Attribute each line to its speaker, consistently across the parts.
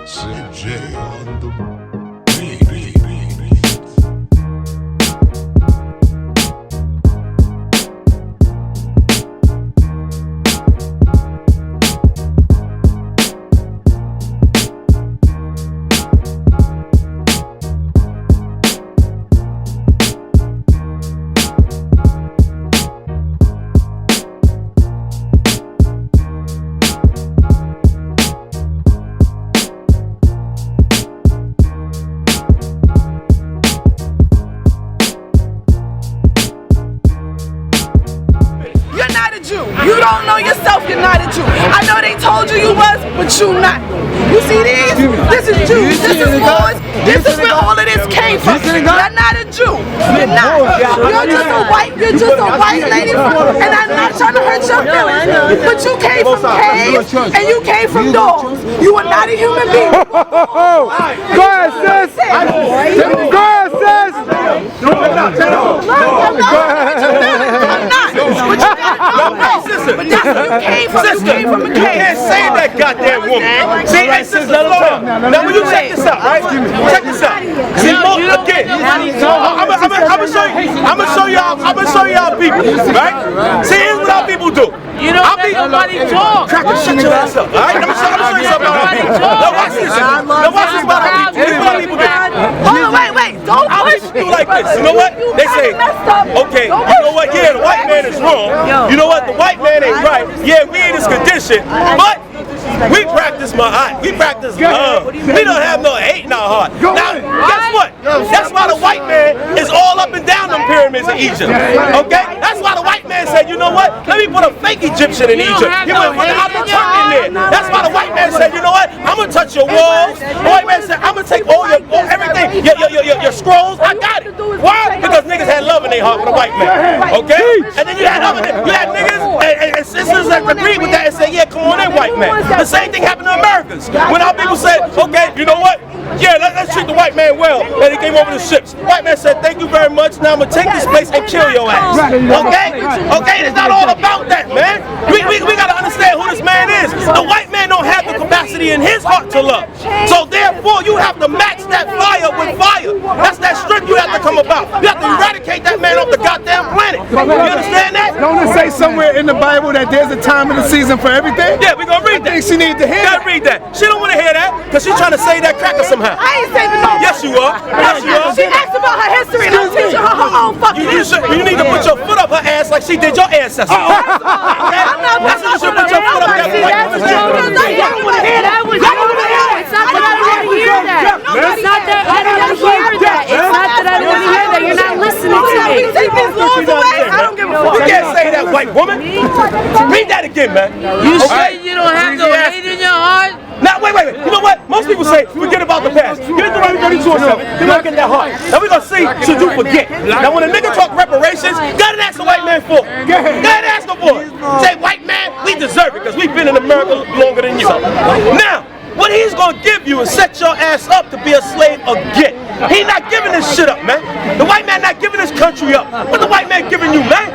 Speaker 1: CJ on the beat.
Speaker 2: You don't know yourself, you're not a Jew. I know they told you was, but you not. You see these? This is Jews, this is Moors, this is where all of this came from. You're not a Jew. You're not. You're just a white lady and I'm not trying to hurt your feelings. But you came from caves and you came from dogs. You are not a human being.
Speaker 3: Go ahead, sis. Go ahead, sis.
Speaker 2: I'm not.
Speaker 4: But that's where you came from. You came from a cave.
Speaker 5: You can't say that goddamn woman. See, hey, sister, slow down. Now, when you check this out, right? Check this out. See, again, I'm gonna show y'all people, right? See, here's what our people do.
Speaker 6: You don't let nobody talk.
Speaker 5: Cracker, shut your ass up, all right? Let me show you something about our people. Now, watch this. Now, watch this about our people. Here's what our people do.
Speaker 2: Hold on, wait. Don't push me.
Speaker 5: Do like this. You know what? They say, okay, you know what? Yeah, the white man is wrong. You know what? The white man ain't right. Yeah, we in this condition, but we practice ma'at. We practice love. We don't have no hate in our heart. Now, guess what? That's why the white man is all up and down them pyramids in Egypt. Okay? That's why the white man said, you know what? Let me put a fake Egyptian in Egypt. He went with the Ottoman in there. That's why the white man said, you know what? I'm gonna touch your walls. The white man said, I'm gonna take all your everything, your scrolls. I got it. Why? Because niggas had love in their heart for the white man. Okay? And then you had niggas and sisters that agreed with that and said, yeah, come on in, white man. The same thing happened to Americans. When our people said, okay, you know what? Yeah, let's treat the white man well. And he came over the ships. The white man said, thank you very much. Now I'm gonna take this place and kill your ass. Okay? Okay, it's not all about that, man. We gotta understand who this man is. The white man don't have the capacity in his heart to love. So therefore, you have to match that fire with fire. That's that strength you have to come about. You have to eradicate that man off the goddamn planet. You understand that?
Speaker 3: Don't it say somewhere in the Bible that there's a time and a season for everything?
Speaker 5: Yeah, we're gonna read that.
Speaker 3: I think she needs to hear that.
Speaker 5: Read that. She don't want to hear that because she's trying to say that cracker somehow.
Speaker 2: I ain't saving no.
Speaker 5: Yes, you are. Yes, you are.
Speaker 2: She asked about her history and I'm teaching her her own fucking history.
Speaker 5: You need to put your foot up her ass like she did your ancestors.
Speaker 2: I'm not
Speaker 5: putting my foot up your foot up that way.
Speaker 6: I don't want to hear that. It's not that I don't want to hear that. It's not that I don't want to hear that. It's not that I don't want to hear that. You're not listening to me.
Speaker 2: We take these laws away. I don't give a fuck.
Speaker 5: You can't say that, white woman. Read that again, man.
Speaker 6: You say you don't have no hate in your heart?
Speaker 5: Now, wait. You know what? Most people say, forget about the past. Get into Deuteronomy 32:7. You're not getting that hard. Now we're going to see, should you forget? Now, when a nigga talk reparations, go ahead and ask the white man for it. Go ahead and ask him for it. Say, white man, we deserve it because we've been in America longer than you. Now, what he's going to give you is set your ass up to be a slave again. He's not giving this shit up, man. The white man not giving this country up. What the white man giving you, man?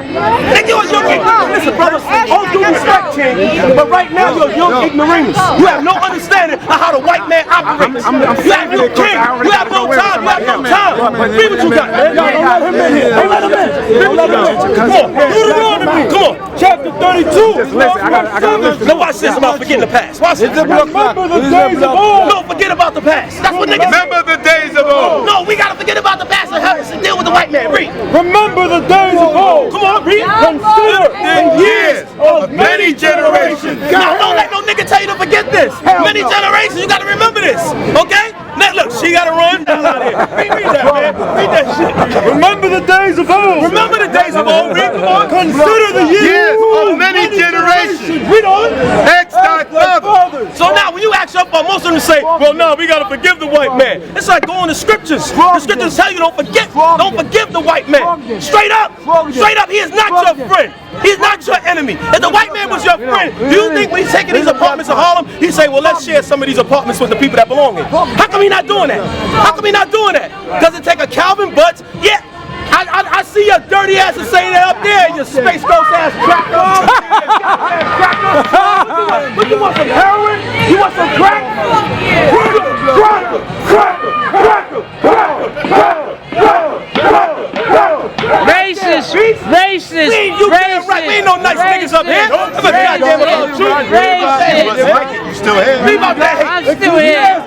Speaker 5: Listen, brother, all due respect, King, but right now you're young ignoramus. You have no understanding of how the white man operates. You have no king. You have no time. You have no time. Read what you got, man. Don't let him in here. Don't let him in. Read what you got. Come on. Deuteronomy. Come on. Chapter 32.
Speaker 3: Listen, I gotta listen.
Speaker 5: Now watch this about forgetting the past. Watch this.
Speaker 3: Remember the days of old.
Speaker 5: Don't forget about the past. That's what niggas
Speaker 3: Remember the days of old.
Speaker 5: No, we gotta forget about the past and help us deal with the white man. Read.
Speaker 3: Remember the days of old.
Speaker 5: Come on, read.
Speaker 3: Consider the years of many generations.
Speaker 5: No, don't let no nigga tell you to forget this. Many generations, you gotta remember this. Okay? Now look, she gotta run. Out here. Read that, man. Read that shit.
Speaker 3: Remember the days of old.
Speaker 5: Remember the days of old. Read. Come on.
Speaker 3: Consider the years of many generations.
Speaker 5: Read on.
Speaker 3: Ex thy fathers.
Speaker 5: So now when you ask your most of them say, well, no, we gotta forgive the white man. It's like going to scriptures. The scriptures tell you don't forgive the white man. Straight up, he is not your friend. He's not your enemy. If the white man was your friend, do you think when he's taking these apartments in Harlem, he'd say, well, let's share some of these apartments with the people that belong in? How come he not doing that? How come he not doing that? Does it take a Calvin Butts? Yeah. I see your dirty ass and say that up there, your space ghost ass cracker.
Speaker 3: But you want some heroin? You want some crack?
Speaker 6: Racist. Racist.
Speaker 5: You damn right. We ain't no nice niggas up here. I'm a goddamn
Speaker 6: Racist.
Speaker 1: You still here?
Speaker 5: Leave out that hate.
Speaker 6: I'm still here.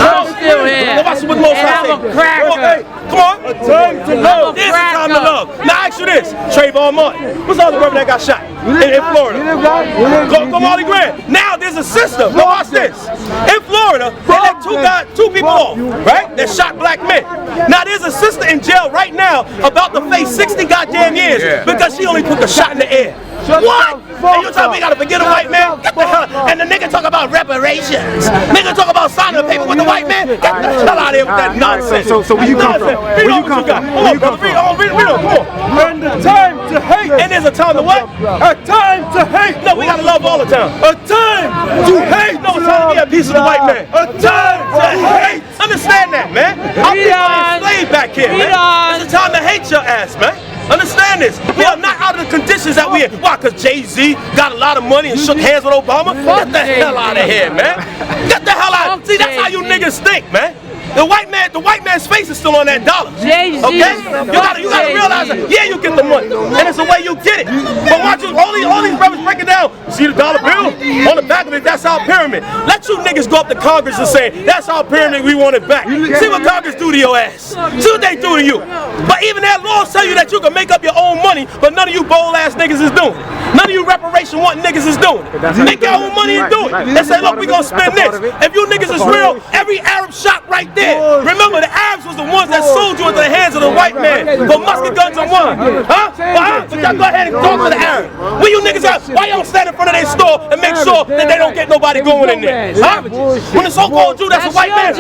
Speaker 6: I'm still here. And I'm a cracker.
Speaker 5: Come on. A time to love. This is time to love. Now I ask you this. Trayvon Martin. What's the other brother that got shot in Florida? Go Marley Graham. Now there's a system. Now watch this. In Florida, they let two people off, right? That shot black men. Now there's a sister in jail right now about to face 60 goddamn years because she only put the shot in the air. What? And you tell me we gotta forget a white man? Get the hell. And the nigga talk about reparations. Nigga talk about signing a paper with the white man. Get the hell out of here with that nonsense.
Speaker 3: So where you come from? Where you come from?
Speaker 5: Hold on, brother. Read on. Come on.
Speaker 3: And the time to hate.
Speaker 5: And there's a time to what?
Speaker 3: A time to hate.
Speaker 5: No, we gotta love all the time.
Speaker 3: A time to hate.
Speaker 5: No, it's time to be a piece of the white man.
Speaker 3: A time to hate.
Speaker 5: Understand that, man. I'm enslaved back here, man. It's a time to hate your ass, man. Understand this. We are not out of the conditions that we in. Why? Because Jay-Z got a lot of money and shook hands with Obama? Get the hell out of here, man. Get the hell out. See, that's how you niggas think, man. The white man's face is still on that dollar. Okay? You gotta realize that. Yeah, you get the money. And it's the way you get it. But watch all these brothers breaking down. See the dollar bill? On the back of it, that's our pyramid. Let you niggas go up to Congress and say, that's our pyramid, we want it back. See what Congress do to your ass. See what they do to you. But even their laws tell you that you can make up your own money, but none of you bold ass niggas is doing it. None of you reparation wanting niggas is doing it. Make your own money and do it. They say, look, we gonna spend this. If you niggas is real, every Arab shot right there. Remember, the Arabs was the ones that sold you into the hands of the white man for musket guns and wine. But y'all go ahead and talk to the Arabs. Where you niggas at? Why y'all stand in front of their store and make sure that they don't get nobody going in there? When the so-called Jew, that's a white man.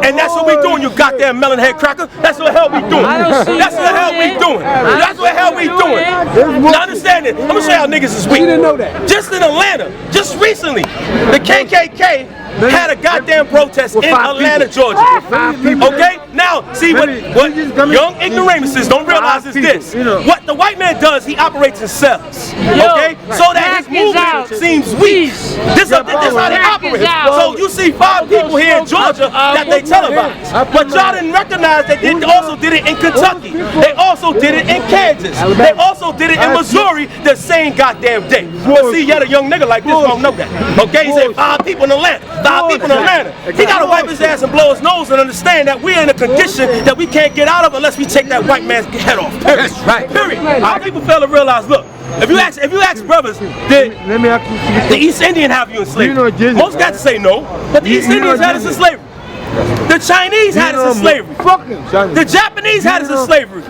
Speaker 5: And that's what we doing, you goddamn melon head cracker. That's what the hell we doing. That's what the hell we doing. That's what the hell we doing. Now understand it. I'm gonna show y'all niggas is weak. Just in Atlanta, just recently, the KKK had a goddamn protest in Atlanta, Georgia. Okay? Now, see what young ignoramuses don't realize is this. What the white man does, he operates in cells. Okay? So that his movement seems weak. This is how they operate. So you see 5 people here in Georgia that they televise. But y'all didn't recognize that they also did it in Kentucky. They also did it in Kansas. They also did it in Missouri the same goddamn day. But see, yet a young nigga like this don't know that. Okay? He said 5 people in Atlanta. 5 people in Atlanta. He gotta wipe his ass and blow his nose and understand that we're in a condition that we can't get out of unless we take that white man's head off. Period. That's right. Period. Our people fail to realize, look, if you ask brothers, did the East Indian have you in slavery? Most got to say no, but the East Indians had us in slavery. The Chinese had us in slavery. The Japanese had us in slavery.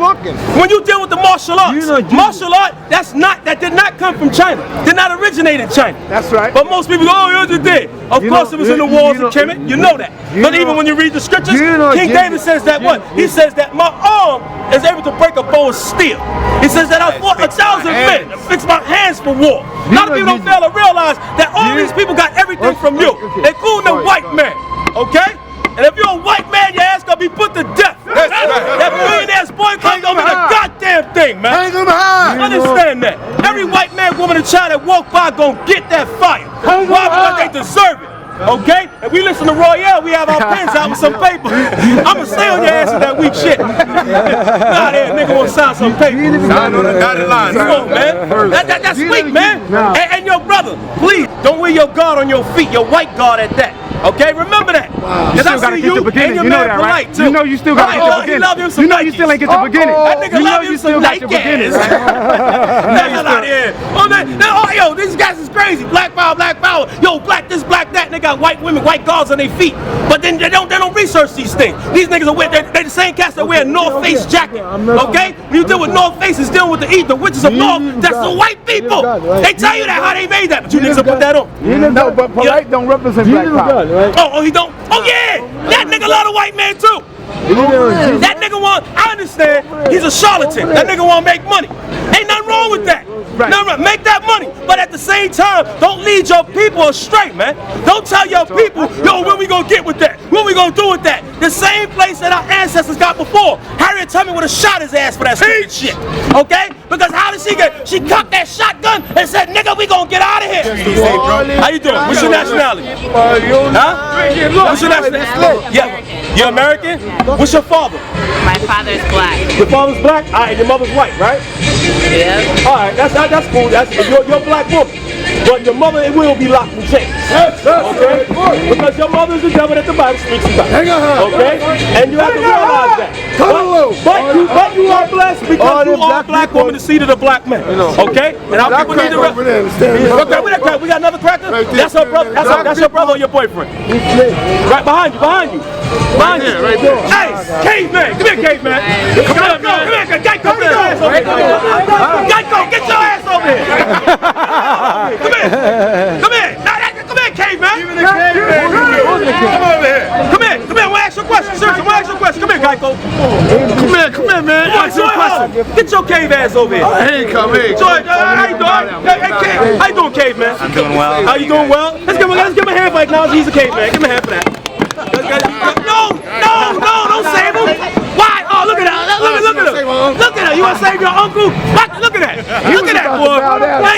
Speaker 5: When you deal with the martial arts, martial art, that did not come from China. Did not originate in China.
Speaker 3: That's right.
Speaker 5: But most people go, oh, yes it did. Of course it was in the wars of Kemet. You know that. But even when you read the scriptures, King David says that what? He says that my arm is able to break a bow of steel. He says that I fought 1,000 men and fixed my hands for war. A lot of people don't fail to realize that all these people got everything from you, including the white man. Okay? And if you're a white man, your ass gonna be put to death. That millionaire's boycott gonna be the goddamn thing, man. Understand that. Every white man, woman, and child that walk by gonna get that fire. Why? Because they deserve it. Okay? If we listen to Royale, we have our pens out with some paper. I'ma stay on your ass with that weak shit. Nah, there, nigga wanna sign some paper.
Speaker 1: Sign on the dotted line.
Speaker 5: Come on, man. That's weak, man. And your brother, please, don't wear your guard on your feet, your white guard at that. Okay, remember that. Because I see you and your man polite too.
Speaker 3: You know you still got to get the beginning. You know you still ain't get the beginning.
Speaker 5: That nigga love him some Nike ass. Hell out here. Oh, yo, these guys is crazy. Black power, black power. Yo, black this, black that. And they got white women, white guards on their feet. But then they don't research these things. These niggas are they the same cats that wear a North Face jacket. Okay? When you deal with North Face, it's dealing with the witches of North. That's the white people. They tell you that how they made that, but you niggas will put that on.
Speaker 3: No, but polite don't represent black power.
Speaker 5: Right? Oh, he don't? Oh, yeah! That nigga love the white man, too! That nigga I understand, he's a charlatan. That nigga wanna make money. Ain't nothing wrong with that. No, make that money. But at the same time, don't lead your people astray, man. Don't tell your people, yo, what we gonna get with that? What we gonna do with that? The same place that our ancestors got before. Harriet Tubman would have shot his ass for that stupid shit. Okay? Because how did she get? She cocked that shotgun and said, nigga, we gonna get out of here. How you doing? What's your nationality? Huh? What's your nationality? Yeah. You're American? What's your father?
Speaker 6: My father's black.
Speaker 5: Your father's black? All right, your mother's white, right?
Speaker 6: Yeah.
Speaker 5: All right, that's cool. You're a black woman. But your mother, it will be locked in chains. Okay? Because your mother is the devil that the Bible speaks about. Okay? And you have to realize that. But you are blessed because you are a black woman, the seed of the black man. Okay? And our people need to okay, we got another cracker? That's her brother. That's your brother or your boyfriend? Right behind you. Behind you. Right there. Hey, caveman. Come here, caveman. Come here, Geico, get your ass over here. Geico, get your ass over here. Come here, caveman. Come over here. Come here, I want to ask you a question. Seriously, I want to ask you a question. Come here, Geico. Come here, man. Ask you a question. Get your cave ass over here.
Speaker 3: Hey, come here.
Speaker 5: Joy, how you doing? Hey, how you doing, caveman?
Speaker 7: I'm doing well.
Speaker 5: How you doing well? Let's give him a hand for acknowledging he's a caveman. Give him a hand for that. No, don't save him. Why? Oh, look at that. Look at him. Look at him. You want to save your uncle? Look at that. Look at that, boy.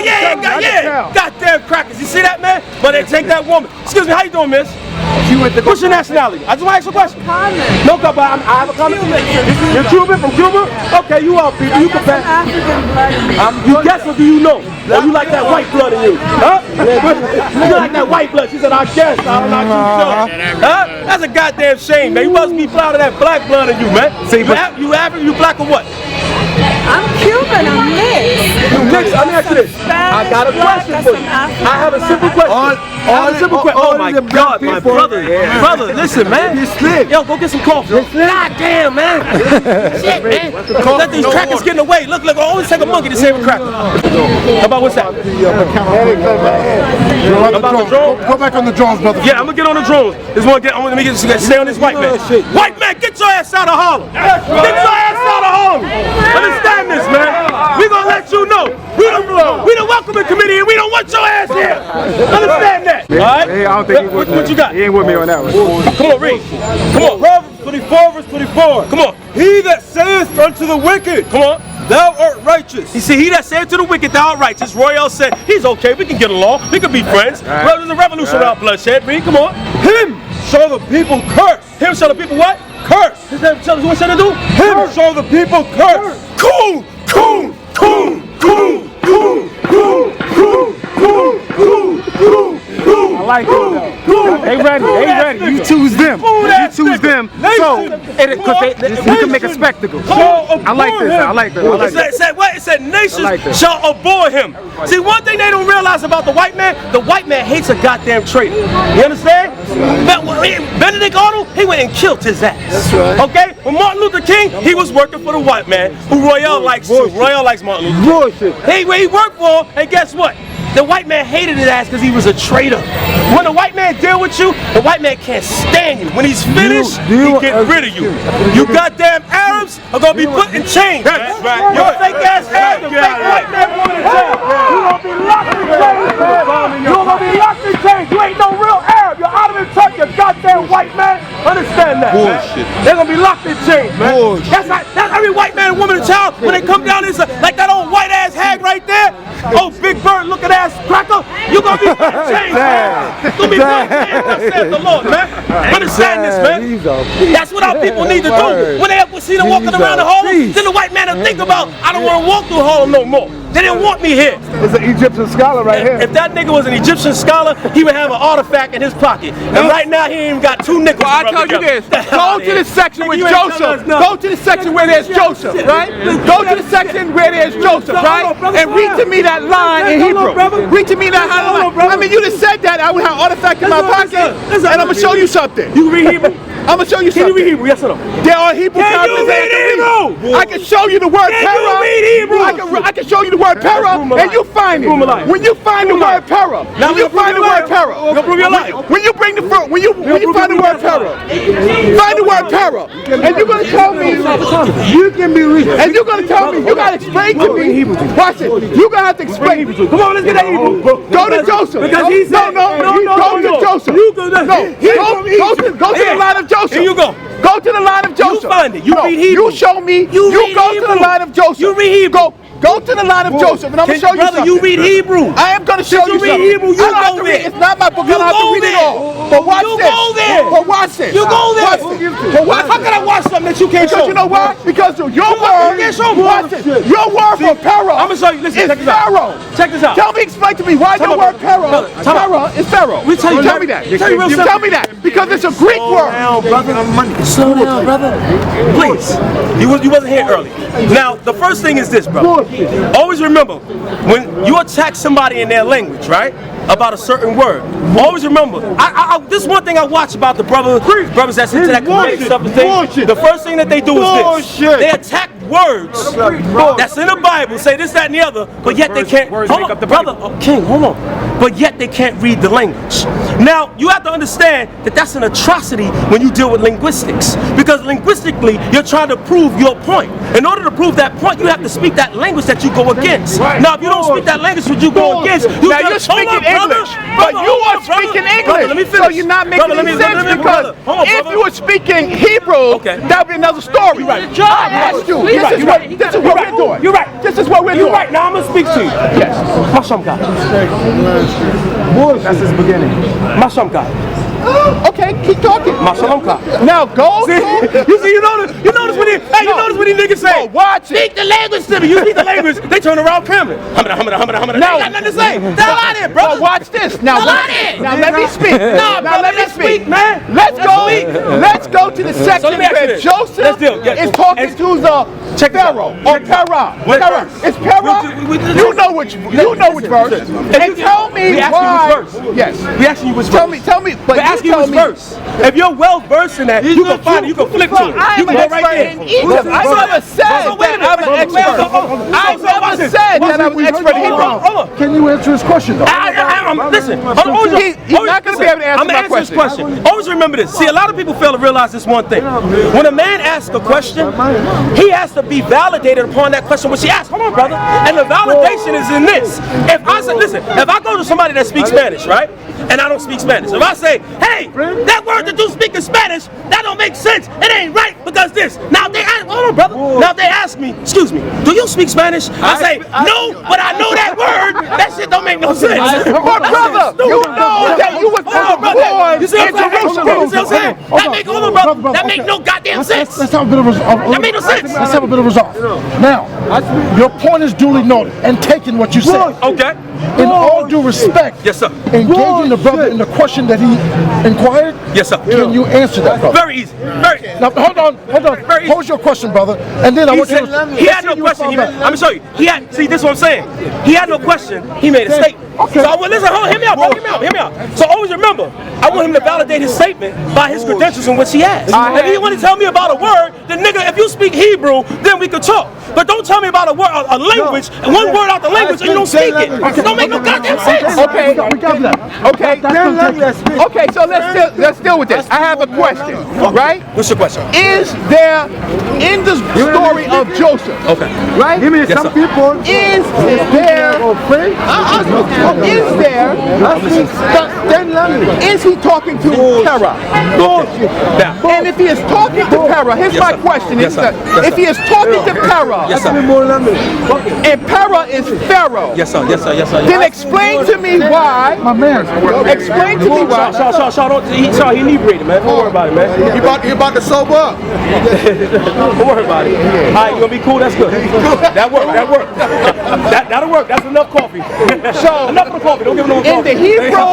Speaker 5: Yeah. Goddamn crackers. You see that, man? But they take that woman. Excuse me, how you doing, miss? What's your nationality? I just want to ask you a question. No, but I have a comment. You're Cuban? From Cuba? Okay, you are people. You can pass. You guess or do you know? Or you like that white blood in you? Huh? You like that white blood? She said, I guess. I'm not too sure. Huh? That's a goddamn shame, man. You must be proud of that black blood in you, man. You African? You black or what?
Speaker 2: I'm Cuban, I'm mixed.
Speaker 5: You mixed? Let me ask you this. I got a question for you. I have a simple question. Oh my God, my brother. Brother, listen, man. Yo, go get some coffee. God damn, man. Shit, man. Let these crackers get in the way. Look, always take a monkey to save a cracker. How about what's that? About the drone?
Speaker 3: Go back on the drones, brother.
Speaker 5: Yeah, I'm gonna get on the drones. Let me stay on this white man. White man, get your ass out of Harlem. Get your ass out of Harlem. Understand this, man. We gonna let you know. We the welcoming committee and we don't want your ass here. Understand that. All right?
Speaker 8: I don't think he would.
Speaker 5: What you got?
Speaker 8: He ain't with me on that one.
Speaker 5: Come on, read. Come on.
Speaker 3: Proverbs 24, verse 24.
Speaker 5: Come on.
Speaker 3: He that saith unto the wicked,
Speaker 5: Come on.
Speaker 3: thou art righteous.
Speaker 5: You see, he that said to the wicked, thou art righteous. Royale said, he's okay, we can get along. We can be friends. There's a revolution without bloodshed. Read, come on.
Speaker 3: Him shall the people curse.
Speaker 5: Him shall the people what?
Speaker 3: Curse.
Speaker 5: What shall they do?
Speaker 3: Him shall the people curse.
Speaker 5: Coon.
Speaker 8: I like it though. They ready. You choose them. So, you can make a spectacle. I like this.
Speaker 5: It said nations shall abhor him. See, one thing they don't realize about the white man hates a goddamn traitor. You understand? Benedict Arnold, he went and killed his ass. That's right. Okay? When Martin Luther King, he was working for the white man, who Royale likes too. Royale likes Martin Luther King. Where he worked for, and guess what? The white man hated his ass because he was a traitor. When the white man deal with you, the white man can't stand you. When he's finished, he get rid of you. You goddamn Arabs are gonna be put in chains. That's right. You're a fake ass Arab, the fake white man going to jail. You're gonna be locked in chains, man. You're gonna be locked in chains. You ain't no real Arab. You're out of the touch, you goddamn white man. Understand that,
Speaker 3: Bullshit.
Speaker 5: man. They're gonna be locked in chains, man.
Speaker 3: Bullshit.
Speaker 5: That's every white man, woman, and child. When they come down, it's like that old white ass hag right there. Oh, Big Bird looking ass cracker. You gonna be put in chains, man. You gonna be put in chains. Thus saith the Lord, man. Understand this, man. That's what our people need to do. When they see them walking around the Harlem, then the white man will think about, I don't want to walk through Harlem no more. They didn't want me here.
Speaker 8: It's an Egyptian scholar right here.
Speaker 5: If that nigga was an Egyptian scholar, he would have an artifact in his pocket. And right now, he ain't even got 2 nickels.
Speaker 4: Well, I tell you this. Go to the section with Joseph. Go to the section where there's Joseph, right? Go to the section where there's Joseph, right? And read to me that line in Hebrew. Read to me that line. I mean, you just said that. I would have artifact in my pocket. And I'm going to show you something.
Speaker 5: You read Hebrew?
Speaker 4: I'm going to show you something.
Speaker 5: Can you read Hebrew? Yes or no?
Speaker 4: There are Hebrew characters.
Speaker 5: Can you read Hebrew?
Speaker 4: I can show you the word terror.
Speaker 5: Can you read Hebrew?
Speaker 4: I can show you the word para and you find it. When you find the word para, when you find the word para, when you bring the when you find the word para, find the word para, and you're gonna tell me you can be and you're gonna tell me you gotta explain to me. Watch it. You're gonna have to explain. Come on, let's get that Hebrew. Go to Joseph. Because he said no. Go to Joseph. Go to the line of Joseph.
Speaker 5: Here you go.
Speaker 4: Go to the line of Joseph.
Speaker 5: You find it. You read Hebrew.
Speaker 4: You show me. You go to the line of Joseph.
Speaker 5: You read Hebrew.
Speaker 4: Go to the line of Joseph, and I'm going to show you something.
Speaker 5: You read Hebrew.
Speaker 4: I am going to show you something.
Speaker 5: You read Hebrew. You go there.
Speaker 4: It's not my book. I don't have to read it all. But watch this.
Speaker 5: You go there.
Speaker 4: But watch this.
Speaker 5: You go there.
Speaker 4: But watch.
Speaker 5: How can I watch something that you can't show?
Speaker 4: Because you know why? Because your word.
Speaker 5: You can't show me.
Speaker 4: Watch it. Your word for para.
Speaker 5: I'm going to show you. Listen, check this out.
Speaker 4: Pharaoh.
Speaker 5: Check this out.
Speaker 4: Tell me, explain to me why your word para is Pharaoh. Tell me that. Tell me that. Because it's a Greek word.
Speaker 5: Slow down, brother. Please. You wasn't here early. Now, the first thing is this, brother. Always remember, when you attack somebody in their language, right, about a certain word, always remember, this is one thing I watch about the brothers that's into that comedic stuff and things. The first thing that they do is this. They attack words that's in the Bible, say this, that, and the other, but yet they can't, hold on, brother, King, hold on, but yet they can't read the language. Now, you have to understand that that's an atrocity when you deal with linguistics, because linguistically, you're trying to prove your point. In order to prove that point, you have to speak that language that you go against. Now, if you don't speak that language that you go against, you're speaking
Speaker 4: English, but you are speaking English, so you're not making any sense, because if you were speaking Hebrew, that would be another story. This is what we're doing. You're right. This is what we're doing.
Speaker 5: You're right. Now I'm going to speak to you. Yes. Mashamka.
Speaker 8: That's his beginning.
Speaker 5: Mashamka.
Speaker 4: Okay, keep talking.
Speaker 5: Mashalomka.
Speaker 4: Now go.
Speaker 5: You notice what these niggas say.
Speaker 4: Watch it.
Speaker 5: Speak the language to me. You speak the language. They turn around cramming. Humana. They ain't got nothing to say. Tell out here, bro.
Speaker 4: Watch this. Now let me speak.
Speaker 5: Now let me speak, man.
Speaker 4: Let's go to the section where Joseph is talking to the Pharaoh or Para. It's Para. You know which verse. And tell me why. Yes.
Speaker 5: We asking you which verse.
Speaker 4: Tell me. But
Speaker 5: ask you which verse. If you're well versed in that, you can find it. You can flip to it.
Speaker 4: I am an expert in Egypt. I never said that I'm an expert. I never said that I'm an expert in Hebrew.
Speaker 8: Can you answer his question though?
Speaker 5: Listen,
Speaker 4: he's not going to be able to answer my question.
Speaker 5: Always remember this. See, a lot of people fail to realize this one thing. When a man asks a question, he has to be validated upon that question which he asks. Hold on, brother. And the validation is in this. If I say, listen, if I go to somebody that speaks Spanish, right? And I don't speak Spanish. If I say, hey, that word that you speak in Spanish, that don't make sense. It ain't right because this. Now they ask, hold on, brother. Now if they ask me, excuse me, do you speak Spanish? I say, no, but I know that word. That shit don't make no sense.
Speaker 4: But brother, you know that you was born in Jerusalem.
Speaker 5: That make, hold on, brother. That make no goddamn sense.
Speaker 8: Let's have a bit of resolve.
Speaker 5: That made no sense.
Speaker 8: Let's have a bit of resolve. Now, your point is duly noted and taken what you said.
Speaker 5: Okay.
Speaker 8: In all due respect,
Speaker 5: yes, sir.
Speaker 8: Engaging the brother in the question that he inquired,
Speaker 5: yes, sir.
Speaker 8: Can you answer that, brother?
Speaker 5: Very easy.
Speaker 8: Now, hold on. Pose your question, brother, and then I want you to.
Speaker 5: He had no question. I'm gonna show you. See, this is what I'm saying. He had no question. He made a statement.
Speaker 8: Okay.
Speaker 5: So I want listen. Hold on, hear me out. So always remember, I want him to validate his statement by his credentials in which he has. If he want to tell me about a word, then nigga, if you speak Hebrew, then we could talk. But don't tell me about a word, a language, and one word out the language, and you don't speak it. It don't make no goddamn sense.
Speaker 4: Okay.
Speaker 8: We got that.
Speaker 4: Okay. So let's deal with this. I have a question. Right?
Speaker 5: What's your question?
Speaker 4: Is there in the story of Joseph?
Speaker 5: Okay.
Speaker 4: Right?
Speaker 5: Yes, some people.
Speaker 4: Is he talking to Para? And if he is talking to Para, here's my question. If he is talking to Para, and Para is Pharaoh, then explain to me why.
Speaker 8: My man.
Speaker 4: Explain to me why.
Speaker 5: He inebriated, man. Don't worry about it, man.
Speaker 3: He about to sober up.
Speaker 5: Don't worry about it. All right, you gonna be cool? That's good. That worked. That'll work. That's enough coffee.
Speaker 4: So
Speaker 5: enough of the coffee. Don't give him no more coffee.
Speaker 4: In the Hebrew,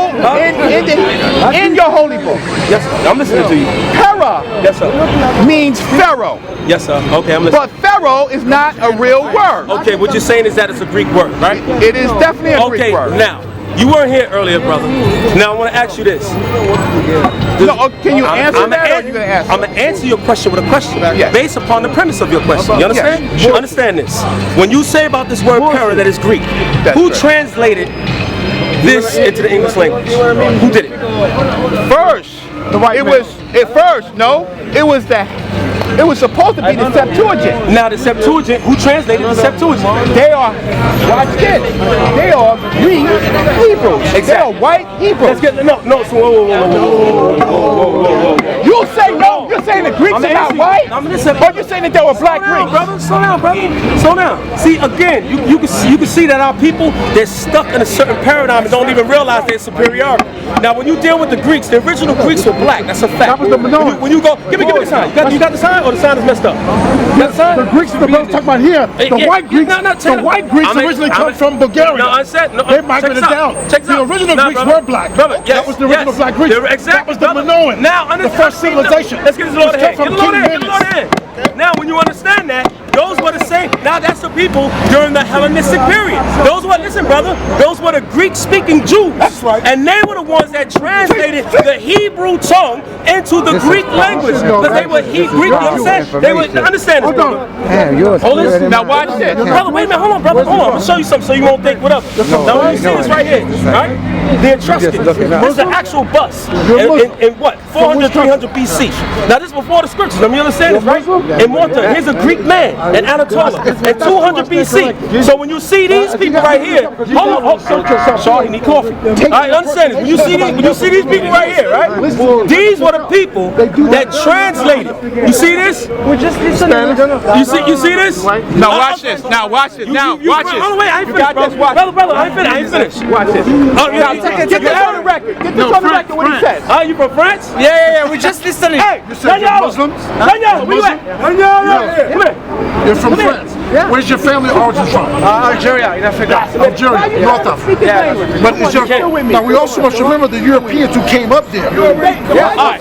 Speaker 4: in your holy book,
Speaker 5: yes, sir. I'm listening to you.
Speaker 4: Para,
Speaker 5: yes, sir,
Speaker 4: means Pharaoh.
Speaker 5: Yes, sir. Okay, I'm listening.
Speaker 4: But Pharaoh is not a real word.
Speaker 5: Okay, what you're saying is that it's a Greek word, right?
Speaker 4: It is definitely a Greek word.
Speaker 5: Now, You weren't here earlier, brother. Now I want to ask you this.
Speaker 4: No, can you answer that, or are you gonna answer?
Speaker 5: I'm gonna answer your question with a question,
Speaker 4: Yes.
Speaker 5: based upon the premise of your question. You understand?
Speaker 4: Yes.
Speaker 5: Understand this. When you say about this word para that is Greek, who translated this into the English language? Who did it?
Speaker 4: First, it was supposed to be the Septuagint.
Speaker 5: Now the Septuagint, who translated the Septuagint?
Speaker 4: They are, watch this, they are Greek Hebrews.
Speaker 5: Exactly.
Speaker 4: They are white Hebrews.
Speaker 5: Let's get, no, so whoa.
Speaker 4: You say no, you're saying the Greeks are not white? Or you're saying that they were black Greeks?
Speaker 5: Slow down, brother. Slow down. See, again, you can see that our people, they're stuck in a certain paradigm and don't even realize their superiority. Now, when you deal with the Greeks, the original Greeks were black. That's a fact. When you go, give me the sign. You got the sign, or the sign is messed up? You got the sign?
Speaker 3: The Greeks that we're talking about here, the white Greeks, originally come from Bulgaria.
Speaker 5: No, I said, no.
Speaker 3: They migrated down. The original Greeks were black. That was the original black Greeks. That was the Minoan.
Speaker 5: Now,
Speaker 3: the first civilization.
Speaker 5: Let's get this Lord ahead. Get the Lord ahead. Now, when you understand that, those were the same. Now, that's the people during the Hellenistic period. Those were, listen, brother, those were the Greek-speaking Jews. That's right. And they were the ones that translated the Hebrew tongue into the Greek language. Because they were Greek, you understand? They were, understand this, brother. Hold this.
Speaker 4: Now watch this.
Speaker 5: Brother, wait a minute, hold on, brother. Hold on, I'm going to show you something so you won't think, what up? Now, when you see this right here, right? The Etruscans. This is an actual bust. In what? 400, 300 BC. Now, this is before the scriptures. Let me understand this, right? In Malta, here's a Greek man in Anatolia in 200 BC. So when you see these people right here, hold on, Shaw, he need coffee. All right, understand this. When you see these people right here, right? These were the people that translated. You see this? You see this?
Speaker 4: Now watch this. Now watch this. Now watch this.
Speaker 5: Oh, wait, I ain't finished, brother. I ain't finished.
Speaker 4: Watch this. Get this on the record. Get this on the record what he says.
Speaker 5: You from France?
Speaker 6: Yeah, we're just listening.
Speaker 5: Hey,
Speaker 3: Muslims?
Speaker 5: Daniel, where you at? Come here.
Speaker 3: You're from France. Where's your family origin from?
Speaker 6: Algeria, in Africa.
Speaker 3: Algeria, North Africa.
Speaker 6: Yeah.
Speaker 3: But it's just, now we also must remember the Europeans who came up there.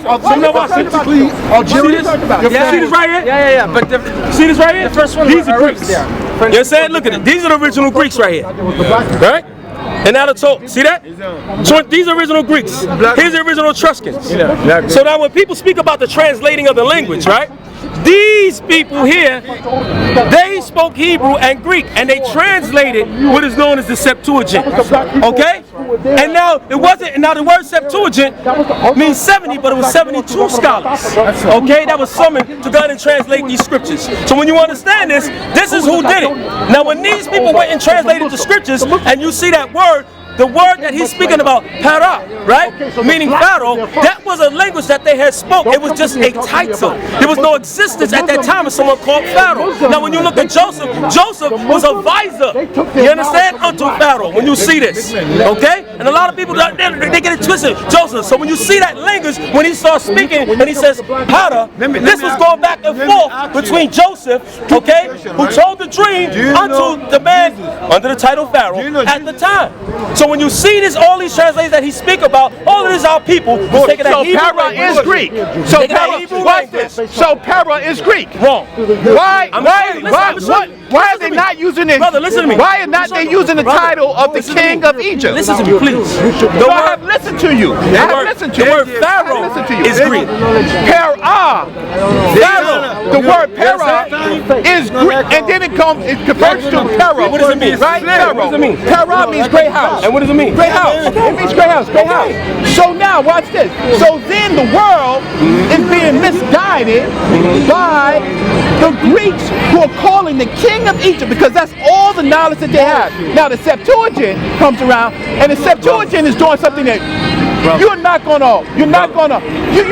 Speaker 3: Authentically Algerians.
Speaker 5: See this right here?
Speaker 6: Yeah. But
Speaker 5: see this right here?
Speaker 6: the first one
Speaker 5: These
Speaker 6: was
Speaker 5: are Greeks. You understand? Look at it. These are the original Greeks right here. Right? And now see that? So these are original Greeks. Here's the original Etruscans. So now when people speak about the translating of the language, right? These people here, they spoke Hebrew and Greek, and they translated what is known as the Septuagint. Okay? And now it wasn't. Now the word Septuagint means 70, but it was 72 scholars. Okay, that was summoned to go ahead and translate these scriptures. So when you understand this, this is who did it. Now when these people went and translated the scriptures, and you see that word. The word that he's speaking about, para, right? Meaning Pharaoh, that was a language that they had spoke. It was just a title. There was no existence at that time of someone called Pharaoh. Now when you look at Joseph, Joseph was a visor. You understand? Unto Pharaoh when you see this. Okay? And a lot of people, they get it twisted. Joseph. So when you see that language, when he starts speaking, and he says, para, this was going back and forth between Joseph, okay, who told the dream unto the man under the title Pharaoh at the time. So when you see this, all these translations that he speak about, all of these are people who's taking that Hebrew
Speaker 4: para is Greek. So watch this. So para is Greek.
Speaker 5: Wrong.
Speaker 4: Why are they not using it?
Speaker 5: Brother, listen to me.
Speaker 4: Why are not they using the title of the king of Egypt?
Speaker 5: Listen to me, please.
Speaker 4: So I have listened to you. I have listened to you.
Speaker 5: The word Pharaoh is Greek.
Speaker 4: The word para is Greek, and then it converts to para.
Speaker 5: What does it mean?
Speaker 4: Right?
Speaker 5: What does it mean?
Speaker 4: Para means great house.
Speaker 5: And what does it mean?
Speaker 4: Great house. It means great house. Great house. So now watch this. So then the world is being misguided by the Greeks who are calling the king of Egypt, because that's all the knowledge that they have. Now the Septuagint comes around, and the Septuagint is doing something that you know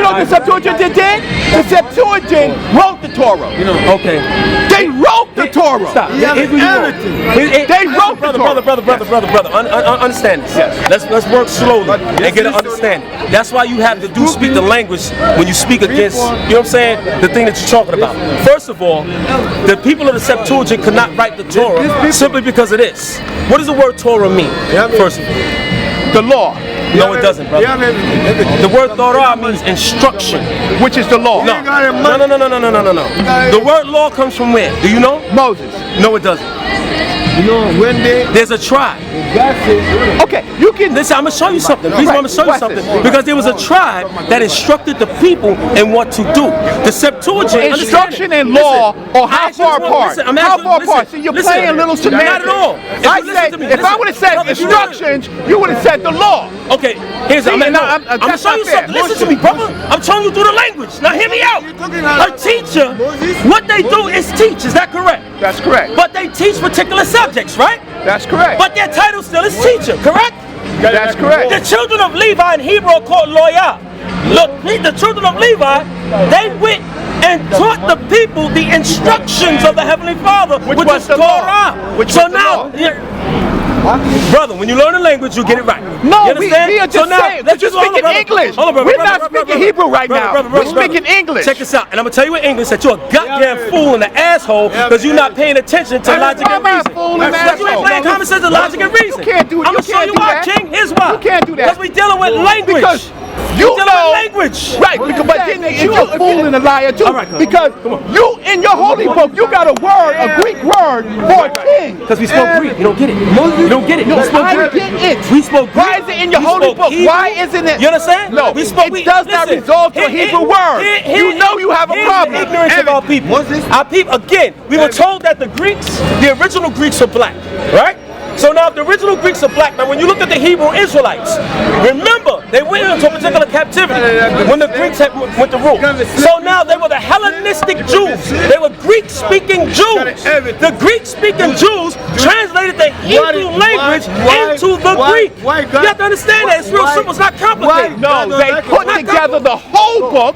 Speaker 4: what the Septuagint did? The Septuagint wrote the Torah.
Speaker 5: Okay.
Speaker 4: They wrote the Torah.
Speaker 5: Stop.
Speaker 4: They wrote the Torah.
Speaker 5: Brother. Understand this. Yes. Let's work slowly and get an understanding. That's why you have to speak the language when you speak against, you know what I'm saying, the thing that you're talking about. First of all, the people of the Septuagint could not write the Torah simply because of this. What does the word Torah mean? First of all,
Speaker 4: the law.
Speaker 5: No, it doesn't, brother. The word Torah means instruction,
Speaker 4: which is the law.
Speaker 5: No. The word law comes from where? Do you know?
Speaker 4: Moses.
Speaker 5: No, it doesn't.
Speaker 4: You know, when
Speaker 5: there's a tribe.
Speaker 4: Okay, you can
Speaker 5: listen. I'm gonna show you something. Please, I'm gonna show you something because there was a tribe that instructed the people in what to do. The Septuagint,
Speaker 4: instruction and law, or how far apart? How far apart? See, you're playing a little semantics.
Speaker 5: Not at all.
Speaker 4: I say, if I would have said instructions, you would have said the law.
Speaker 5: Okay, here's I'm gonna show you something. Listen to me, brother. I'm showing you through the language. Now hear me out. A teacher, what they do is teach. Is that correct?
Speaker 4: That's correct.
Speaker 5: But they teach particular subjects, right?
Speaker 4: That's correct.
Speaker 5: But their title still is teacher, correct?
Speaker 4: That's correct.
Speaker 5: The children of Levi in Hebrew are called loyah. Look, the children of Levi, they went and taught the people the instructions of the Heavenly Father, which is Torah. So now, brother, when you learn a language, you get it right.
Speaker 4: No, we are just saying, we're just speaking English. We're not speaking Hebrew right now. We're speaking English.
Speaker 5: Check this out, and I'm going to tell you in English that you're a goddamn fool and an asshole because you're not paying attention to logic and reason. Because you ain't playing common sense and logic and reason.
Speaker 4: You can't do it.
Speaker 5: I'm going to show you why, King. Here's why.
Speaker 4: You can't do that.
Speaker 5: Because we're dealing with language.
Speaker 4: Because you know
Speaker 5: language.
Speaker 4: Right, but then you're a fool and a liar too. Right, because you, in your holy book, you got a word, a Greek word for a king.
Speaker 5: Because we spoke Greek. You don't get it. You don't get it.
Speaker 4: No, I get it.
Speaker 5: We spoke Greek.
Speaker 4: Why is it in your holy book?
Speaker 5: Hebrew.
Speaker 4: Why isn't it?
Speaker 5: You understand?
Speaker 4: No, it does not resolve to a Hebrew word. You know you have a problem.
Speaker 5: Ignorance of our people. Our people, again, we were told that the Greeks, the original Greeks are black, right? So now if the original Greeks are black, now when you look at the Hebrew Israelites, remember, they went into a particular captivity when the Greeks went to rule. So now they were the Hellenistic Jews. They were Greek-speaking Jews. The Greek-speaking Jews translated the Hebrew language into the Greek. You have to understand that. It's real simple. It's not complicated.
Speaker 4: No, they put together the whole book.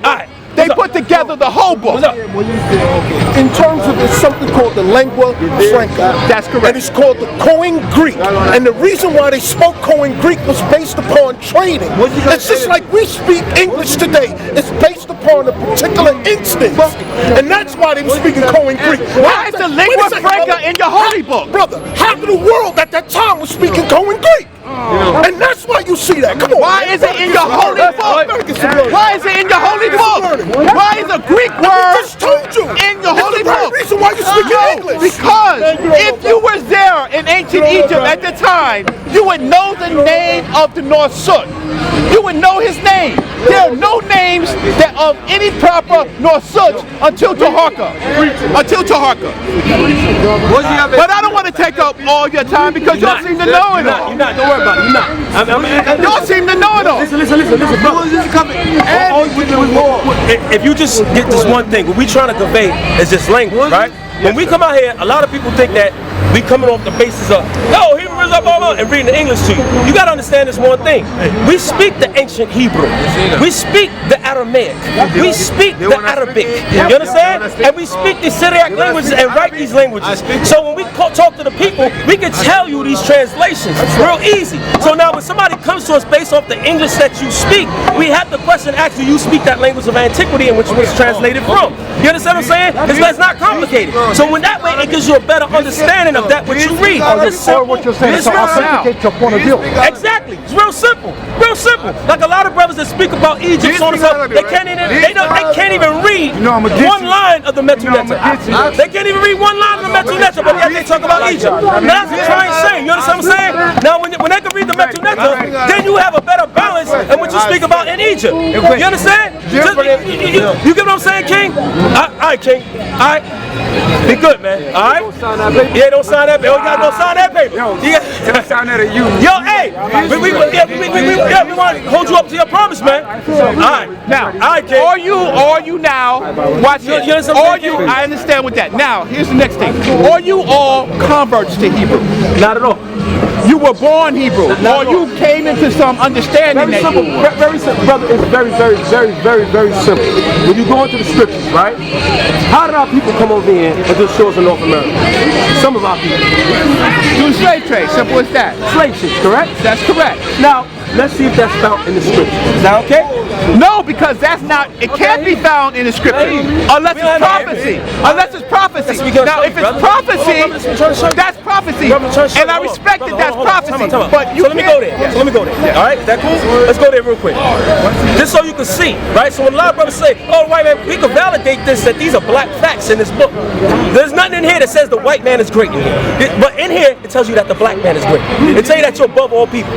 Speaker 4: They put together the whole book.
Speaker 3: In terms of it's something called the lingua franca.
Speaker 4: That's correct.
Speaker 3: And it's called the Koine Greek. And the reason why they spoke Koine Greek was based upon trading. It's just like we speak English today. It's based upon a particular instinct. And that's why they were speaking Koine Greek.
Speaker 4: Why is the lingua franca in your holy book?
Speaker 3: Brother, half of the world at that time was speaking Koine Greek. And that's why you see that. Come on.
Speaker 4: Why is it in your holy book? Why is it in your holy book? Why is a Greek word in your holy book?
Speaker 3: Reason why you speak English.
Speaker 4: Because if you were there in ancient Egypt at the time, you would know the name of the North Sud. You would know his name. There are no names that of any proper North Sud until Taharqa. Until Taharqa. But I don't want to take up all your time because y'all seem to know it all.
Speaker 5: You're not. Don't worry about it. You're not.
Speaker 4: Y'all seem to know it all.
Speaker 5: Listen, brother. If you just get this one thing, what we trying to convey is just language, right? When we come out here, a lot of people think that we coming off the basis of, oh, Hebrew is up, and reading the English to you. You got to understand this one thing. We speak the ancient Hebrew. We speak the Aramaic. We speak the Arabic. You understand? And we speak the Syriac languages and write these languages. So when we talk to the people, we can tell you these translations real easy. So now when somebody comes to us based off the English that you speak, we have the question, actually, you speak that language of antiquity in which it was translated from. You understand what I'm saying? It's not complicated. So when that way, it gives you a better understanding of that what you read. It's simple.
Speaker 3: What you're saying,
Speaker 5: it's
Speaker 3: so authenticate your point of view.
Speaker 5: Exactly. It's real simple. Real simple. Like a lot of brothers that speak about Egypt, so on and so forth, they can't even read one line of the Metuneta. They can't even read one line of the Metuneta, but yet they talk about Egypt. Now that's what I'm trying to say. You understand what I'm saying? Now when they can read the Metuneta, then you have a better balance in what you speak about in Egypt. You understand? You get what I'm saying, King? All right, King. All right. Be good, man. All right? Yeah, don't sign that paper. You gotta go sign that paper.
Speaker 8: Don't sign that at you.
Speaker 5: Yo, hey, we want to hold you up to your promise, man. All right.
Speaker 4: Now,
Speaker 5: all right, King.
Speaker 4: Are you now, watch this. I understand with that. Now, here's the next thing. Are you all converts to Hebrew?
Speaker 5: Not at all.
Speaker 4: You were born Hebrew, or you came into some understanding
Speaker 5: very
Speaker 4: that
Speaker 5: simple,
Speaker 4: you were.
Speaker 5: very simple, brother. It's very simple. When you go into the scriptures, right? How did our people come over here and do shores in North America? Some of our people.
Speaker 4: Do slave trade, simple as that.
Speaker 5: Slave ships, correct?
Speaker 4: That's correct.
Speaker 5: Now, let's see if that's found in the scripture. Is that okay?
Speaker 4: No, because that's not. It can't be found in the scripture unless it's prophecy. Unless it's prophecy. Now, if it's prophecy, that's prophecy, and I respect that that's prophecy. But you
Speaker 5: let me go there. So let me go there. All right, is that cool? Let's go there real quick. Just so you can see, right? So when a lot of brothers say, "Oh, white man," we can validate this that these are black facts in this book. There's nothing in here that says the white man is great in here. But in here, it tells you that the black man is great. It tells you that you're above all people.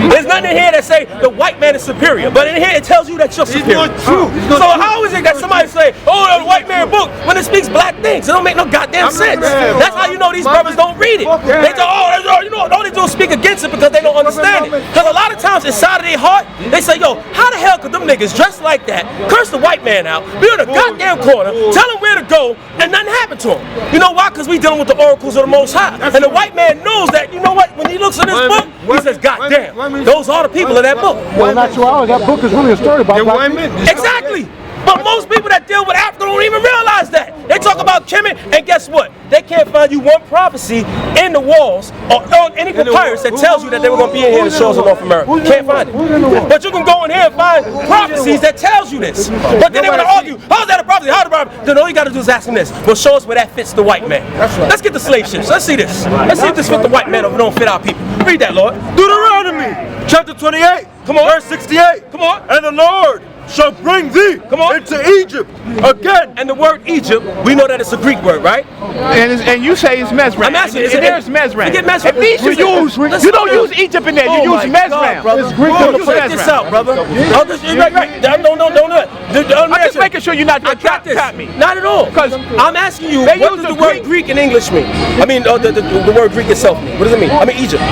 Speaker 5: There's nothing in here that say the white man is superior. But in here, it tells you that you're superior.
Speaker 3: It's not true.
Speaker 5: So how is it that somebody say, "Oh, the white man book," when it speaks black things? It don't make no goddamn sense. That's how you know these brothers don't read it. They say, "Oh, you know, all they do is speak against it because they don't understand it." Because a lot of times inside of their heart, they say, "Yo, how the hell could them niggas dress like that, curse the white man out, be in a goddamn corner, tell him where to go, and nothing happened to him?" You know why? Because we dealing with the oracles of the Most High. And the white man knows that, you know what, when he looks in this book, he says, "God damn, those are the people in that book."
Speaker 8: Well, in actuality, that book is really a story about black people.
Speaker 5: Exactly. But most people that deal with Africa don't even realize that. They talk about Kemet, and guess what? They can't find you one prophecy in the walls or on any papyrus that tells you that they were going to be in here in the shores of North America. Can't find it. But you can go in here and find prophecies that tells you this. But then they want to argue, how's that a prophecy? How's the prophecy? Then all you got to do is ask them this. Well, show us where that fits the white man. Let's get the slave ships. Let's see this. Let's see if this fits the white man or if it don't fit our people. Read that, Lord.
Speaker 3: Deuteronomy chapter 28,
Speaker 5: Come on.
Speaker 3: verse 68.
Speaker 5: Come on.
Speaker 3: And the Lord shall bring thee into Egypt again.
Speaker 5: And the word Egypt, we know that it's a Greek word, right?
Speaker 4: And you say it's Mesram.
Speaker 5: I'm asking,
Speaker 4: there's Mesram.
Speaker 5: Forget Mesram.
Speaker 4: At least you don't use Egypt in there. You use Mesram.
Speaker 5: It's Greek. Check this out, brother. Right. Don't do it.
Speaker 4: I'm just making sure you're not going to trap me.
Speaker 5: Not at all. Because I'm asking you, what does the word Greek and English mean? I mean, the word Greek itself mean. What does it mean? I mean, Egypt.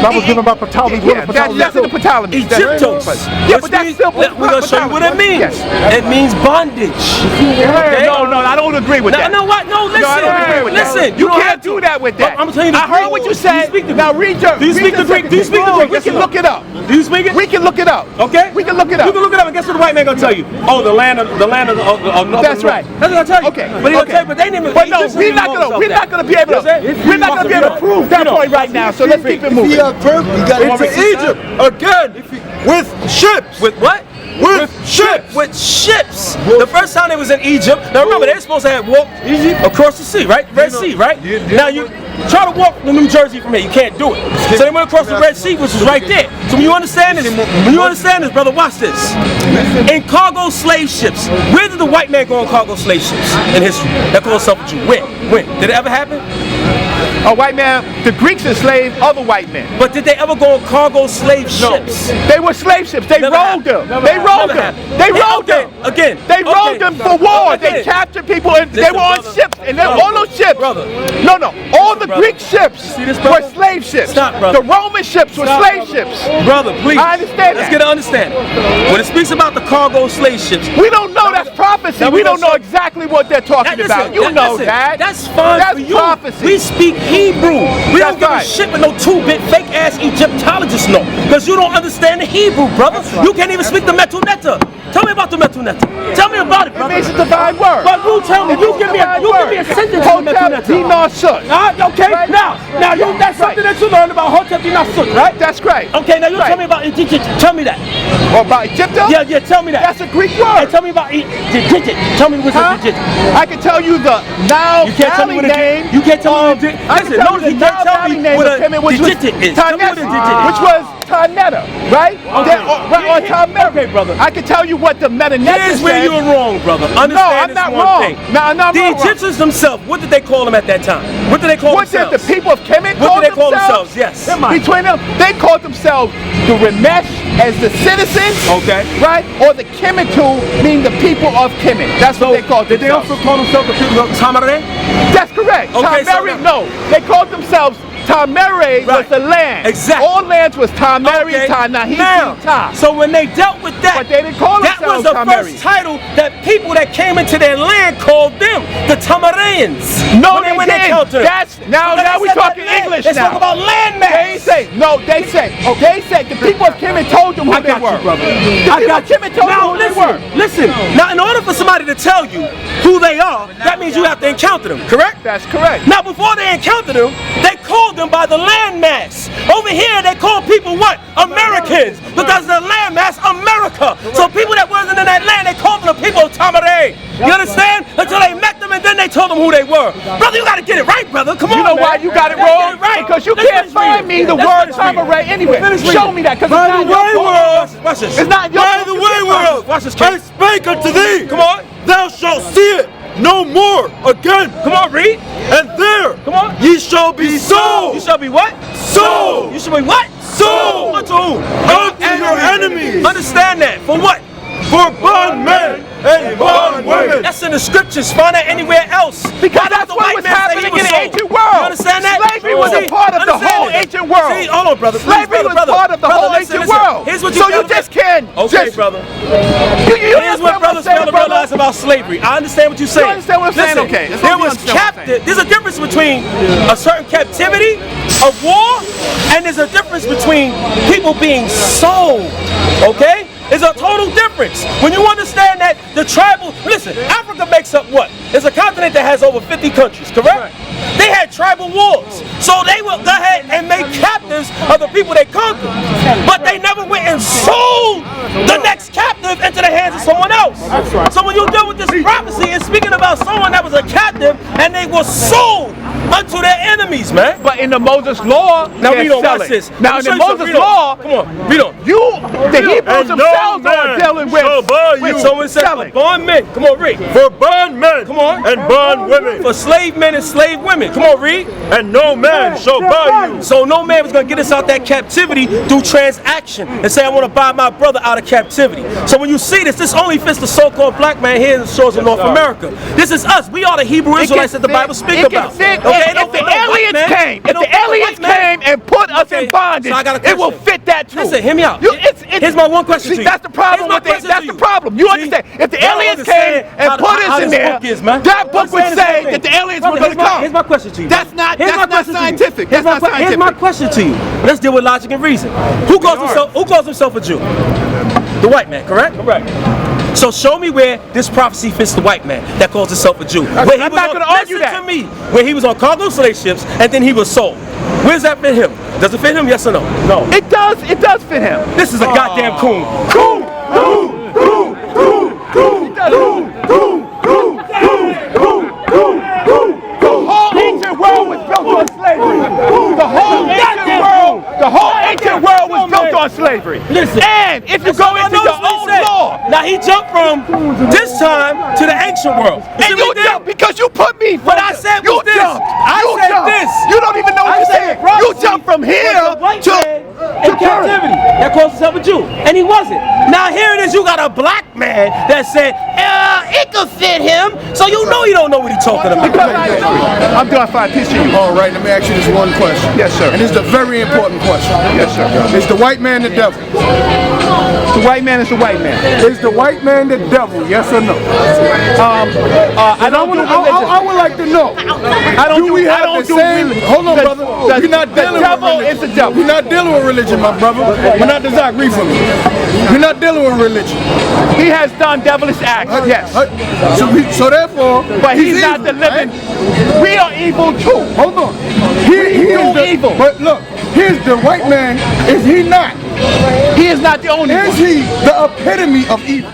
Speaker 8: That was given by Ptolemy.
Speaker 4: That's in the Ptolemies.
Speaker 5: Egyptos.
Speaker 4: Yeah, but that's still.
Speaker 5: We're going to show you what it means. It means bondage.
Speaker 4: Okay? No, I don't agree with that.
Speaker 5: No, what? No, listen.
Speaker 4: No, I don't agree with that.
Speaker 5: Listen,
Speaker 4: You can't do that with that.
Speaker 5: I'm telling you the
Speaker 4: I heard what you said. Now read your.
Speaker 5: Do you speak the Greek? Do you speak the Greek?
Speaker 4: We can look it up.
Speaker 5: Do you speak it?
Speaker 4: We can look it up.
Speaker 5: Okay.
Speaker 4: We can look it up.
Speaker 5: You can look it up, and guess what the white man gonna tell you? Oh, the land of
Speaker 4: That's right.
Speaker 5: That's what I tell you.
Speaker 4: Okay.
Speaker 5: But he'll tell you, but they didn't even.
Speaker 4: But no, we're not gonna be able to prove that point right now. So let's keep it moving.
Speaker 3: Into Egypt again with ships.
Speaker 5: With what?
Speaker 3: With ships.
Speaker 5: With ships. The first time they was in Egypt. Now remember, they're supposed to have walked across the sea, right? Red Sea, right? Now you try to walk to New Jersey from here. You can't do it. So they went across the Red Sea, which is right there. So when you understand this, brother, watch this. In cargo slave ships, where did the white man go on cargo slave ships in history? That called himself a Jew. When? Did it ever happen?
Speaker 4: A white man, the Greeks enslaved other white men.
Speaker 5: But did they ever go on cargo slave ships?
Speaker 4: They were slave ships. They rode them. They rode them. They rode them.
Speaker 5: Again.
Speaker 4: They rode them for war. They captured people and they were on ships. And all those ships.
Speaker 5: Brother.
Speaker 4: No. All the Greek ships were slave ships.
Speaker 5: Stop, brother.
Speaker 4: The Roman ships were slave ships.
Speaker 5: Brother, please.
Speaker 4: I understand
Speaker 5: Let's
Speaker 4: that.
Speaker 5: get an understanding. When it speaks about the cargo slave ships,
Speaker 4: we don't know that's prophecy. We don't know exactly what they're talking about. You know that.
Speaker 5: That's fine
Speaker 4: That's
Speaker 5: for you.
Speaker 4: prophecy.
Speaker 5: We speak Hebrew. We don't give a
Speaker 4: right.
Speaker 5: shit with no 2-bit fake ass Egyptologists know. Because you don't understand the Hebrew, brother. You can't even speak the Metu Netta. Tell me about the Metu Netta. Tell me about it,
Speaker 4: It
Speaker 5: brother.
Speaker 4: means a divine word.
Speaker 5: But you tell me, you give me a sentence on the Metu Netta.
Speaker 4: Dinar Sut.
Speaker 5: Okay,
Speaker 4: Right.
Speaker 5: now that's something that you learned about Hotep Dinar Sut, right?
Speaker 4: That's great.
Speaker 5: Okay, now you tell me about Egypt. Tell me that.
Speaker 4: Or about Egypto?
Speaker 5: Yeah, tell me that.
Speaker 4: That's a Greek
Speaker 5: And
Speaker 4: word.
Speaker 5: tell me about Egypt. Tell me what's Egypt.
Speaker 4: I can tell you the Nile
Speaker 5: You can't tell me
Speaker 4: Valley
Speaker 5: what
Speaker 4: name.
Speaker 5: You can't tell me what
Speaker 4: I can
Speaker 5: Listen,
Speaker 4: tell
Speaker 5: notice
Speaker 4: you
Speaker 5: he
Speaker 4: the
Speaker 5: can't
Speaker 4: Nile
Speaker 5: tell
Speaker 4: Valley
Speaker 5: me
Speaker 4: name
Speaker 5: what
Speaker 4: of Kemet, which was
Speaker 5: digit is. Tell me what a digit is.
Speaker 4: which was Tanetta, right? Right on Tanetta.
Speaker 5: Okay, brother.
Speaker 4: I can tell you what the Meta-Netta
Speaker 5: Here's where
Speaker 4: said.
Speaker 5: you're wrong, brother. Understand
Speaker 4: No, I'm
Speaker 5: this
Speaker 4: not
Speaker 5: one
Speaker 4: wrong.
Speaker 5: thing.
Speaker 4: No, I'm not
Speaker 5: the
Speaker 4: wrong.
Speaker 5: Egyptians themselves, what did they call them at that time? What did they call
Speaker 4: What did
Speaker 5: themselves?
Speaker 4: the people of Kemet
Speaker 5: What
Speaker 4: call
Speaker 5: did they call
Speaker 4: themselves?
Speaker 5: themselves? Yes.
Speaker 4: Between them, they called themselves the Ramesh as the citizens,
Speaker 5: Okay.
Speaker 4: right? Or the Kemetu, meaning the people of Kemet. That's what they called
Speaker 5: Did they
Speaker 4: themselves.
Speaker 5: also call themselves the people of Tamare?
Speaker 4: That's correct.
Speaker 5: Okay, so
Speaker 4: Tamere,
Speaker 5: now-
Speaker 4: no. They called themselves Tamere was
Speaker 5: Right.
Speaker 4: the land.
Speaker 5: Exactly.
Speaker 4: All lands was Tamere,
Speaker 5: Okay.
Speaker 4: Tanahiti,
Speaker 5: Now,
Speaker 4: Ta.
Speaker 5: so when they dealt with that,
Speaker 4: But they didn't call
Speaker 5: that was
Speaker 4: themselves
Speaker 5: the
Speaker 4: Tamere.
Speaker 5: first title that people that came into their land called them, the Tamareans.
Speaker 4: No,
Speaker 5: when
Speaker 4: they
Speaker 5: counted
Speaker 4: didn't.
Speaker 5: them.
Speaker 4: That's now we talking English
Speaker 5: Let's
Speaker 4: now.
Speaker 5: talk about landmass.
Speaker 4: They said the people of Kemet told them who
Speaker 5: I
Speaker 4: they
Speaker 5: got
Speaker 4: were.
Speaker 5: you, brother.
Speaker 4: The
Speaker 5: I
Speaker 4: people
Speaker 5: got
Speaker 4: of Kemet told them
Speaker 5: Now
Speaker 4: who they were.
Speaker 5: listen. Now, in order for somebody to tell you who they are, that means you have to encounter them, correct?
Speaker 4: That's correct.
Speaker 5: Now, before they encountered them, they called them by the landmass. Over here, they call people what? Americans. Because the landmass, America. So people that wasn't in that land, they called them the people of Tamare. You understand? Until they met them and then they told them who they were. Brother, you got to get it right, brother. Come on,
Speaker 4: You know why you got it wrong? Because you can't find me the word Tamare anywhere. Show me that, because it's not your word.
Speaker 5: Watch this.
Speaker 4: It's not your
Speaker 7: By the way, world,
Speaker 5: Watch this,
Speaker 7: I
Speaker 5: kid.
Speaker 7: spake unto thee.
Speaker 5: Come on.
Speaker 7: Thou shalt see it no more again.
Speaker 5: Come on, read.
Speaker 7: And there,
Speaker 5: Come on.
Speaker 7: ye shall be
Speaker 5: You
Speaker 7: sold.
Speaker 5: shall be what?
Speaker 7: Sold.
Speaker 5: You shall be what?
Speaker 7: Sold.
Speaker 5: Unto who?
Speaker 7: Unto your enemies.
Speaker 5: Understand that. For what?
Speaker 7: For bondmen and bondwomen.
Speaker 5: That's in the scriptures. Find that anywhere else.
Speaker 4: Because
Speaker 5: Why
Speaker 4: that's
Speaker 5: does the
Speaker 4: what
Speaker 5: white
Speaker 4: was
Speaker 5: man say
Speaker 4: happening
Speaker 5: he
Speaker 4: in
Speaker 5: was
Speaker 4: the
Speaker 5: sold?
Speaker 4: ancient world.
Speaker 5: You understand that?
Speaker 4: Slavery was a part of the
Speaker 5: Understand
Speaker 4: whole
Speaker 5: it.
Speaker 4: ancient world.
Speaker 5: See, hold on, brother. Please,
Speaker 4: Slavery was
Speaker 5: brother.
Speaker 4: part of the
Speaker 5: Brother,
Speaker 4: whole
Speaker 5: listen,
Speaker 4: ancient
Speaker 5: listen.
Speaker 4: world.
Speaker 5: Here's what
Speaker 4: So you
Speaker 5: fail to-
Speaker 4: just can't.
Speaker 5: Okay,
Speaker 4: just,
Speaker 5: brother.
Speaker 4: You
Speaker 5: Here's what brothers fail to
Speaker 4: brother?
Speaker 5: realize about slavery. I understand what you're saying.
Speaker 4: understand what I'm saying?
Speaker 5: Listen,
Speaker 4: Okay, as long
Speaker 5: there
Speaker 4: as you
Speaker 5: was
Speaker 4: understand what I'm
Speaker 5: captive. There's a difference between a certain captivity of war, and there's a difference between people being sold. Okay? There's a total difference. When you understand that the tribal, listen, Africa makes up what? It's a continent that has over 50 countries, correct? They had tribal wars. So they would go ahead and make captives of the people they conquered. But they never went and sold the next captive into the hands of someone else. So when you deal with this prophecy, it's speaking about someone that was a captive and they were sold unto their enemies, man.
Speaker 4: But in the Moses law,
Speaker 5: Now
Speaker 4: they're
Speaker 5: read on, watch
Speaker 4: selling.
Speaker 5: this.
Speaker 4: Now in the Moses law,
Speaker 5: come on, read on.
Speaker 4: the Hebrews
Speaker 7: And
Speaker 4: themselves
Speaker 7: no
Speaker 4: are
Speaker 7: man
Speaker 4: dealing
Speaker 7: shall buy
Speaker 4: with
Speaker 7: you.
Speaker 5: Someone said for
Speaker 4: selling.
Speaker 5: bondmen. Come on, read.
Speaker 7: For bondmen
Speaker 5: Come on.
Speaker 7: and bondwomen.
Speaker 5: For slave men and slave women. Come on, read.
Speaker 7: And no man shall buy you.
Speaker 5: So no man was going to get us out that captivity through transaction and say, I want to buy my brother out of captivity. So when you see this only fits the so-called black man here in the shores of North America. This is us. We are the Hebrew Israelites that the Bible speaks about.
Speaker 4: If the aliens came and put us in bondage,
Speaker 5: So I got a
Speaker 4: it will
Speaker 5: question.
Speaker 4: fit that too.
Speaker 5: Listen, hear me out. Here's my one question
Speaker 4: See,
Speaker 5: to you.
Speaker 4: that's the problem
Speaker 5: Here's my
Speaker 4: with it.
Speaker 5: question
Speaker 4: That's
Speaker 5: to
Speaker 4: the
Speaker 5: you.
Speaker 4: problem. You
Speaker 5: See,
Speaker 4: understand? If the
Speaker 5: y'all
Speaker 4: aliens came
Speaker 5: understand
Speaker 4: and
Speaker 5: how-
Speaker 4: put
Speaker 5: how
Speaker 4: us in
Speaker 5: this
Speaker 4: there,
Speaker 5: book is, man.
Speaker 4: that book would
Speaker 5: Understand
Speaker 4: say
Speaker 5: this
Speaker 4: that the
Speaker 5: thing.
Speaker 4: aliens
Speaker 5: Brother,
Speaker 4: were going to come.
Speaker 5: Here's my question to you.
Speaker 4: That's not
Speaker 5: Here's my question to you.
Speaker 4: scientific.
Speaker 5: Here's
Speaker 4: That's
Speaker 5: my
Speaker 4: not
Speaker 5: Here's my
Speaker 4: scientific.
Speaker 5: question to you. Let's deal with logic and reason. Who calls himself a Jew? The white man, correct? Correct. So show me where this prophecy fits the white man that calls himself a Jew.
Speaker 4: I'm not going to argue that.
Speaker 5: Listen to me. Where he was on cargo slave ships and then he was sold. Where's that fit him? Does it fit him? Yes or no? No.
Speaker 4: It does fit him.
Speaker 5: This is a goddamn coon.
Speaker 4: The whole ancient world was built on slavery. The whole ancient world was built on slavery.
Speaker 5: Listen.
Speaker 4: And if you go into your own law,
Speaker 5: Now he jumped from this time to the ancient world.
Speaker 4: and you jumped because you put me.
Speaker 5: What I said
Speaker 4: you
Speaker 5: was this.
Speaker 4: jumped.
Speaker 5: I
Speaker 4: You
Speaker 5: said
Speaker 4: jumped.
Speaker 5: this.
Speaker 4: You don't even know what you're saying. You jumped from here to
Speaker 5: in captivity that calls himself a Jew, and he wasn't. Now here it is, you got a black man that said it could fit him, so you know you don't know what he's talking about.
Speaker 4: I'm doing fine. Peace to you.
Speaker 9: All right, let me ask you this one question.
Speaker 4: Yes, sir.
Speaker 9: And it's a very important question.
Speaker 4: Yes, sir.
Speaker 9: Is the white man the devil?
Speaker 4: The white man is the white man.
Speaker 9: Is the white man the devil? Yes or no?
Speaker 4: I don't do religion.
Speaker 9: I would like to know.
Speaker 4: I don't do.
Speaker 9: we
Speaker 4: I
Speaker 9: have
Speaker 4: don't
Speaker 9: the
Speaker 4: do
Speaker 9: same?
Speaker 4: religion.
Speaker 9: Hold on, brother. We're not dealing
Speaker 4: the devil
Speaker 9: with
Speaker 4: is the
Speaker 9: religion.
Speaker 4: devil.
Speaker 9: We're not dealing with religion, my brother. We're not Zach, read for me. We're not dealing with religion.
Speaker 4: He has done devilish acts. Yes.
Speaker 9: So therefore,
Speaker 4: But he's not
Speaker 9: evil,
Speaker 4: the living.
Speaker 9: right?
Speaker 4: We are evil too.
Speaker 9: Hold on. He is the
Speaker 4: evil.
Speaker 9: But look, here's the white man. Is he not?
Speaker 4: He is not the only
Speaker 9: Is
Speaker 4: one.
Speaker 9: he the epitome of evil?